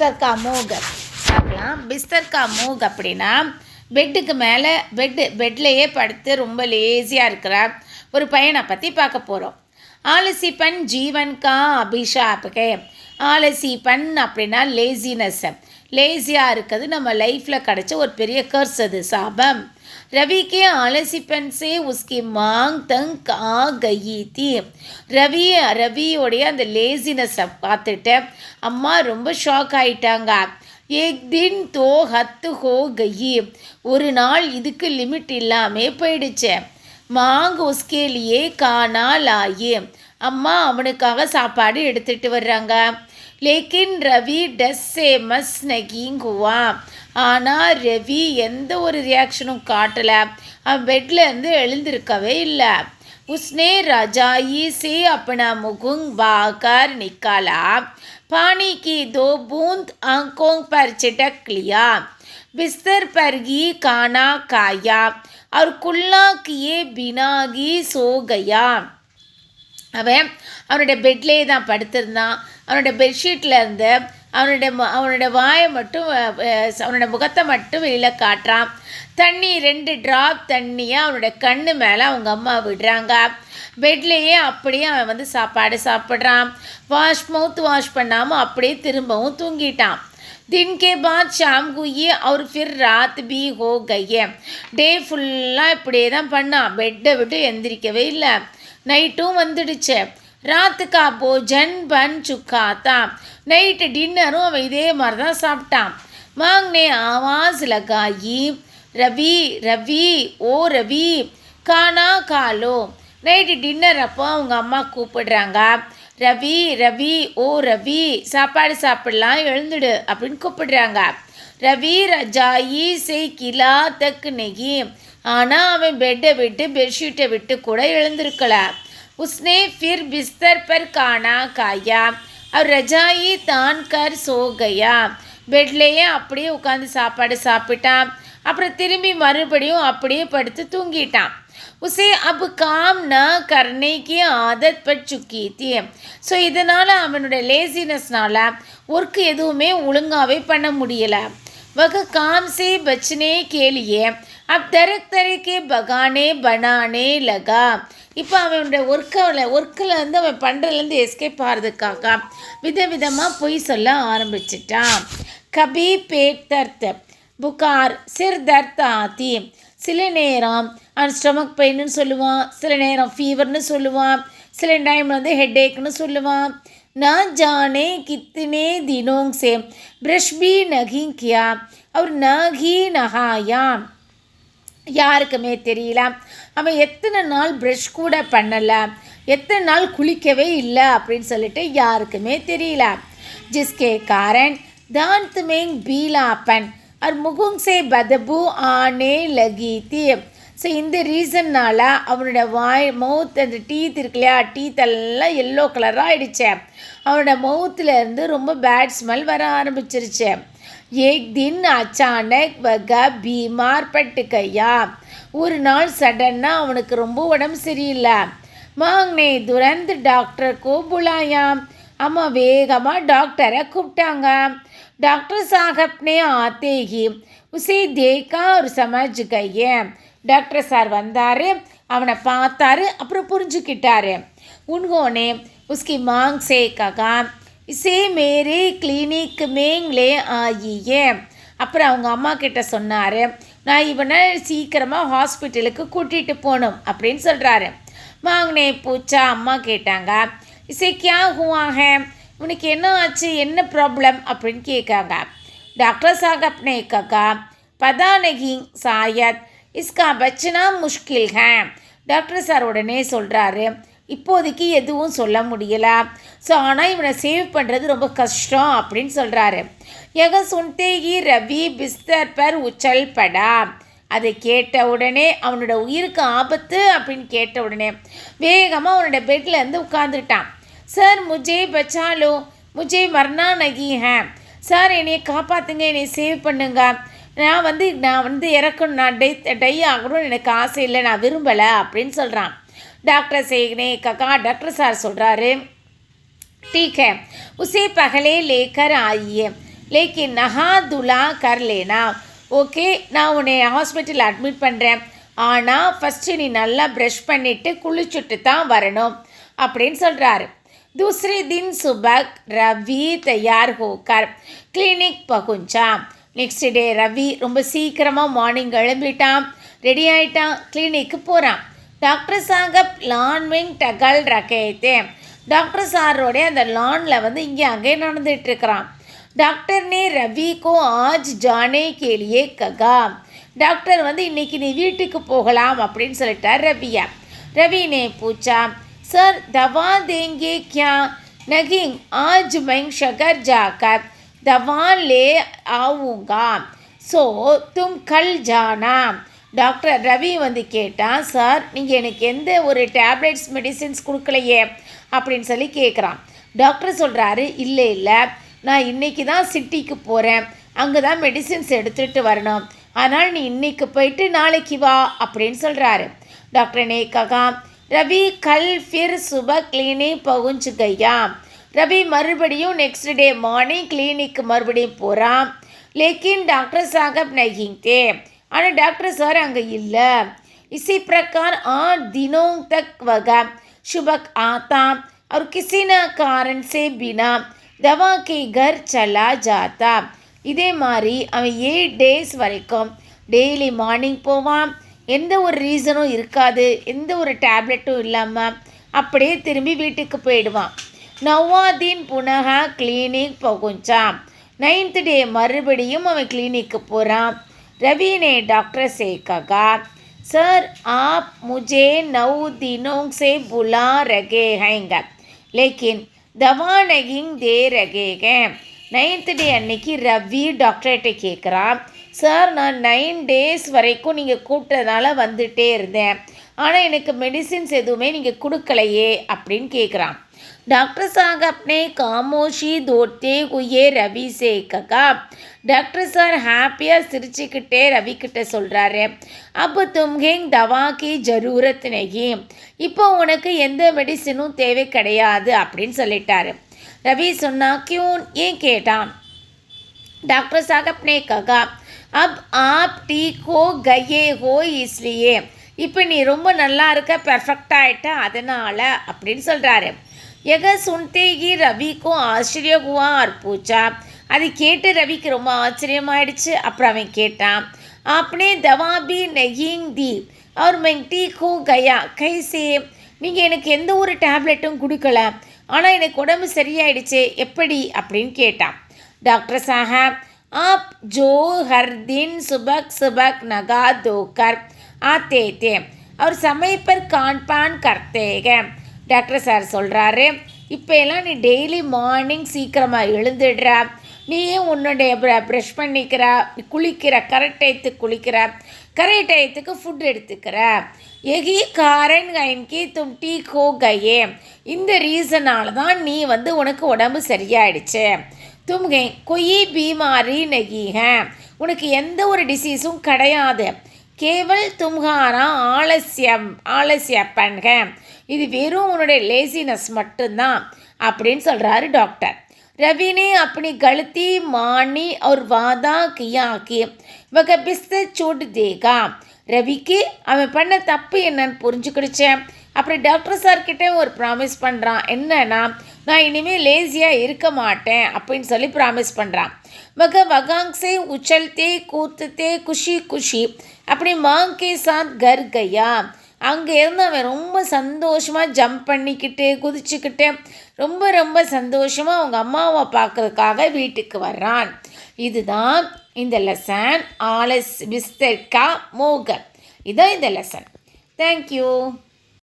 பிஸ்தர் கா மூக் பார்க்கலாம். பிஸ்தர் கா மூக் அப்படின்னா பெட்டுக்கு மேலே பெட்லேயே படுத்து ரொம்ப லேசியாக இருக்கிற ஒரு பையனை பற்றி பார்க்க போகிறோம். ஆலசிப்பன் ஜீவன் கா அபிஷாப்கே. ஆலசிப்பன் அப்படின்னா லேசினஸ். லேசியாக இருக்கிறது நம்ம லைஃப்பில் கிடச்ச ஒரு பெரிய கர்ஸ், அது சாபம். रवि के आलसीपन से उसकी मांग तंग आ गई थी. ரவியோடைய அந்த லேசினஸை பார்த்துட்டு அம்மா ரொம்ப ஷாக் ஆயிட்டாங்க. ஏக் தின் தோ ஹத்து ஹோ கயி. ஒரு நாள் இதுக்கு லிமிட் இல்லாமல் போயிடுச்சு. மாங் உஸ்கே லியே கானா லாயே. அம்மா அவனுக்காக சாப்பாடு எடுத்துகிட்டு வர்றாங்க. லேக்கின் ரவி டஸ் சே மஸ் நகிங் ஹுவா. ஆனால் ரவி எந்த ஒரு ரியாக்ஷனும் காட்டலை. அவன் பெட்லேருந்து எழுந்திருக்கவே இல்லை. உஸ்னே ரஜாயி से अपना मुंह बहाकर निकाला. पानी की 2 बूंद आंखों पर छिटक लिया. बिस्तर पर ही खाना खाया और कुल्ला किए बिना ही सो गया. அவன் அவனுடைய பெட்லேயே தான் படுத்திருந்தான். அவனுடைய பெட்ஷீட்டில் இருந்து அவனுடைய வாயை மட்டும் அவனுடைய முகத்தை மட்டும் வெளியில் காட்டுறான். தண்ணி 2 ட்ராப் தண்ணியை அவனுடைய கண்ணு மேலே அவங்க அம்மா விடுறாங்க. பெட்லேயே அப்படியே அவன் சாப்பாடு சாப்பிட்றான். மவுத் வாஷ் பண்ணாமல் அப்படியே திரும்பவும் தூங்கிட்டான். दिन के बाद शाम हुई और फिर रात भी हो गई. டே ஃபுல்லாக இப்படியே தான் பண்ணான். பெட்டை விட்டு எந்திரிக்கவே இல்லை. நைட்டும் வந்துடுச்சு. ராத்துக்கா போஜன் பன் சுக்காத்தா. நைட்டு டின்னரும் அவன் இதே மாதிரி தான் சாப்பிட்டான். மாங்னே ஆவாஸ் லகாயி. ரவி ரவி ஓ ரவி கானா காலோ. நைட்டு டின்னர் அப்போ அவங்க அம்மா கூப்பிடுறாங்க. ரவி ரவி ஓ ரவி சாப்பாடு சாப்பிடலாம், எழுந்துடு அப்படின்னு கூப்பிடுறாங்க. ரவி ரஜாயி சே கிலா தக் நெகி. ஆனால் அவன் பெட்டை விட்டு பெட்ஷீட்டை விட்டு கூட எழுந்திருக்கல. உஸ்னே ஃபிர் பிஸ்தர் பர் கானா காயா அவர் ரஜாயி தான் கர் சோ கயா. பெட்லேயே அப்படியே உட்காந்து சாப்பாடு சாப்பிட்டான். அப்புறம் திரும்பி மறுபடியும் அப்படியே படுத்து தூங்கிட்டான். உசே அப் காம் ந கர்னேக்கு ஆதத் பட் சுக்கி தீ. ஸோ இதனால் அவனுடைய லேசினஸ்னால ஒர்க்கு எதுவுமே ஒழுங்காகவே பண்ண முடியலை. वह काम से बचने के लिए अब तरह के बगाने बनाने लगा. இப்போ அவனுடைய ஒர்க்கில் அவன் பண்ணுறதுலேருந்து எஸ்கேப் ஆகிறதுக்காக விதவிதமாக பொய் சொல்ல ஆரம்பிச்சிட்டான். கபி பேட் தர்த் புகார் சிர் தர்த் ஆத்தி. சில நேரம் அவன் ஸ்டொமக் பெயின்னு சொல்லுவான், சில நேரம் ஃபீவர்னு சொல்லுவான், சில டைம் ஹெட்டேக்னு சொல்லுவான். நான் ஜானே கித்தனே தினோं से ब्रश भी नहीं किया और न ही नहाया. யாருக்குமே தெரியல அவன் எத்தனை நாள் ப்ரஷ் கூட பண்ணலை, எத்தனை நாள் குளிக்கவே இல்லை அப்படின்னு சொல்லிட்டு யாருக்குமே தெரியல. ஜிஸ்கே காரன் दांत में पीलापन और मुंह से बदबू आने लगी थी. ஸோ இந்த ரீசன்னால் அவனோட மவுத் அந்த டீத் இருக்கு இல்லையா, டீத் எல்லாம் எல்லோ கலராக ஆகிடுச்சு. அவனோட மவுத்துலேருந்து ரொம்ப பேட் ஸ்மெல் வர ஆரம்பிச்சிருச்சு. ஏக் தின் அச்சானக் வக பீமார் பட்டு கையா. ஒரு நாள் சடனாக அவனுக்கு ரொம்ப உடம்பு சரியில்லை. மாங்னே துரந்த் டாக்டர் கோ புலாயா. அம்மா வேகமாக டாக்டரை கூப்பிட்டாங்க. டாக்டர் சாஹப்னே ஆத்தே ஹி உசே தேக்கா ஒரு சமஜ் கையே. டாக்டர் சார் வந்தார், அவனை பார்த்தாரு, அப்புறம் புரிஞ்சுக்கிட்டாரு. உன்ஹோனே உஸ்கி மாங் சே ககா இசே மேரே கிளினிக் மேங்லே ஆயியே. அப்புறம் அவங்க அம்மா கிட்ட சொன்னார், நான் இவனை சீக்கிரமாக ஹாஸ்பிட்டலுக்கு கூட்டிகிட்டு போகணும் அப்படின்னு சொல்கிறாரு. மாங்னே பூச்சா அம்மா கேட்டாங்க, இசே கியா ஹுவா ஹே, உனக்கு என்ன ஆச்சு, என்ன ப்ராப்ளம் அப்படின்னு கேட்காங்க. டாக்டர் சாஹப் நே ககா பதா நஹி சாயத் இஸ்கா பச்சனா முஷ்கில் ஹே. டாக்டர் சார் உடனே சொல்கிறாரு, இப்போதைக்கு எதுவும் சொல்ல முடியலை, ஸோ ஆனால் இவனை சேவ் பண்ணுறது ரொம்ப கஷ்டம் அப்படின்னு சொல்கிறாரு. எக சுன்தேகி ரவி பிஸ்தர் பர் உச்சல் படா. அதை கேட்ட உடனே அவனோட உயிருக்கு ஆபத்து அப்படின்னு கேட்ட உடனே வேகமாக அவனோட பெட்லேருந்து உட்காந்துட்டான். சார் முஜே பச்சாலோ, முஜே மர்னா நகி ஹே. சார் என்னையை காப்பாற்றுங்க, என்னை சேவ் பண்ணுங்க, நான் இறக்கணும், நான் டை ஆகணும்னு எனக்கு ஆசை இல்லை, நான் விரும்பலை அப்படின்னு சொல்கிறான். டாக்டர் சேகனே கக்கா டாக்டர் சார் சொல்கிறாரு, ठीक है उसे पहले लेकर आइए. लेकिन नहा धुला कर लेना. ஓகே, நான் உன்னை ஹாஸ்பிட்டல் அட்மிட் பண்ணுறேன், ஆனால் ஃபஸ்ட்டு நீ நல்லா ப்ரஷ் பண்ணிவிட்டு குளிச்சுட்டு தான் வரணும் அப்படின்னு சொல்கிறாரு. दूसरे दिन सुबह रवि तैयार होकर क्लिनिक पहुंचा. நெக்ஸ்ட் டே ரவி ரொம்ப சீக்கிரமாக மார்னிங் எழும்பிட்டான், ரெடி ஆகிட்டான், கிளினிக்கு போகிறான். டாக்டர் சாஹப் லான் விங் டகல் ரகேத்தே. டாக்டர் சாரோடைய அந்த லானில் வந்து இங்கே அங்கே நடந்துகிட்ருக்கிறான். டாக்டர் ने रवि को आज जाने के लिए कहा. டாக்டர் வந்து இன்னைக்கு நீ வீட்டுக்கு போகலாம் அப்படின்னு சொல்லிட்டார் ரவியா. रवि ने पूछा, सर दवा देंगे क्या? नहीं, आज मैं शहर जाकर दवा ले आऊँगा, सो तुम कल जाना. டாக்டர் ரவி வந்து கேட்டான், சார் நீங்கள் எனக்கு எந்த ஒரு டேப்லெட்ஸ் மெடிசின்ஸ் கொடுக்கலையே அப்படின்னு சொல்லி கேட்குறான். டாக்டர் சொல்கிறாரு, இல்லை நான் இன்றைக்கி தான் சிட்டிக்கு போகிறேன், அங்கே தான் மெடிசின்ஸ் எடுத்துகிட்டு வரணும், ஆனால் நீ இன்றைக்கி போயிட்டு நாளைக்கு வா அப்படின்னு சொல்கிறாரு. டாக்டர் ने कहा, ரவி கல் ஃபிர் சுப கிளினிக் பகுஞ்சு கையா. ரவி மறுபடியும் நெக்ஸ்ட் டே மார்னிங் கிளினிக்கு மறுபடியும் போகிறான். லேக்கின் டாக்டர் சாஹப் नहीं थे. ஆனால் டாக்டர் சார் அங்கே இல்லை. इसी प्रकार 8 दिनों तक वह सुबह आता और किसी न कारण से बिना दवा के घर चला जाता. இதே மாதிரி அவன் 8 டேஸ் வரைக்கும் டெய்லி மார்னிங் போவான், எந்த ஒரு ரீசனும் இருக்காது, எந்த ஒரு டேப்லெட்டும் இல்லாமல் அப்படியே திரும்பி வீட்டுக்கு போயிடுவான். 9 दिन पुनः கிளினிக் பகுஞ்சான். 9th டே மறுபடியும் அவன் கிளினிக்கு போகிறான். रवि ने डॉक्टर से कहा, सर आप मुझे 9 दिनों से बुला रहे हैं, लेकिन दवा नहीं दे रहे हैं. 9th டே அன்னைக்கு ரவி டாக்டர்கிட்ட கேட்குறான், சார் நான் 9 டேஸ் வரைக்கும் நீங்கள் கூப்பிட்டதுனால வந்துட்டே இருந்தேன், ஆனால் எனக்கு மெடிசின்ஸ் எதுவுமே நீங்கள் கொடுக்கலையே அப்படின்னு கேட்குறான். डॉक्टर साहब ने खामोशी दौड़ते हुए रवि से कहा. டாக்டர் சார் ஹாப்பியாக சிரிச்சுக்கிட்டே ரவி கிட்ட சொல்கிறாரு, அப்போ தும்ஹிங் தவா கி ஜரூரத் நகி, இப்போ உனக்கு எந்த மெடிசனும் தேவை கிடையாது அப்படின்னு சொல்லிட்டாரு. ரவி சொன்னா, கியூன் ஏன் கேட்டான். டாக்டர் சாஹப் ने कहा, अब आप ठीक हो गए हो इसलिए, இப்போ நீ ரொம்ப நல்லா இருக்க, பெர்ஃபெக்டாக ஆகிட்ட அதனால் அப்படின்னு சொல்கிறாரு. यह सुनते ही रवि को आश्चर्य हुआ और पूछा. அது கேட்டு ரவிக்கு ரொம்ப ஆச்சரியமாயிடுச்சு. அப்புறம் அவன் கேட்டான், आपने दवा भी नहीं दी और मैं ठीक हो गया कैसे? நீங்கள் எனக்கு எந்த ஒரு டேப்லெட்டும் கொடுக்கல, ஆனால் எனக்கு உடம்பு சரியாயிடுச்சு எப்படி அப்படின்னு கேட்டான். டாக்டர் சாஹப், आप जो हर दिन सुबह सुबह नहा धोकर आते थे और समय पर खान पान करते हैं. டாக்டர் சார் சொல்கிறாரு, இப்போ எல்லாம் நீ டெய்லி மார்னிங் சீக்கிரமாக எழுந்துடுற, நீயே உன்னுடைய ப்ரஷ் பண்ணிக்கிற, குளிக்கிற, கரெக்ட் டயத்துக்கு குளிக்கிற, கரெக்ட் டயத்துக்கு ஃபுட் எடுத்துக்கிற, எகி காரன் கைன்கி தும் டீக் ஹோ கயே, இந்த ரீசனால் தான் நீ வந்து உனக்கு உடம்பு சரியாயிடுச்சு. தும்கை கொய் பீமாரி நகி ஹே, உனக்கு எந்த ஒரு டிசீஸும் கிடையாது, கேவல் தும்ஹாரா ஆலசியப்பன்க, இது வெறும் உன்னுடைய லேசினஸ் மட்டும்தான் அப்படின்னு சொல்கிறாரு டாக்டர். रवि ने अपनी गलती मानी और वादा किया कि वह बिस्तर छोड़ देगा. ரவிக்கு அவன் பண்ண தப்பு என்னன்னு புரிஞ்சுக்கிடுச்சேன். அப்புறம் டாக்டர் சார்கிட்ட ஒரு ப்ராமிஸ் பண்ணுறான், என்னன்னா நான் இனிமேல் லேசியாக இருக்க மாட்டேன் அப்படின்னு சொல்லி ப்ராமிஸ் பண்ணுறான். वह वगांग से उछलते कूदते खुशी खुशी अपनी माँ के साथ घर गया. அங்கே இருந்து அவன் ரொம்ப சந்தோஷமாக ஜம்ப் பண்ணிக்கிட்டு குதிச்சுக்கிட்டு ரொம்ப ரொம்ப சந்தோஷமாக அவங்க அம்மாவை பார்க்கறதுக்காக வீட்டுக்கு வர்றான். இதுதான் இந்த லெசன். ஆலஸ் பிஸ்தர் கா மோகர், இதுதான் இந்த லெசன். தேங்க்யூ.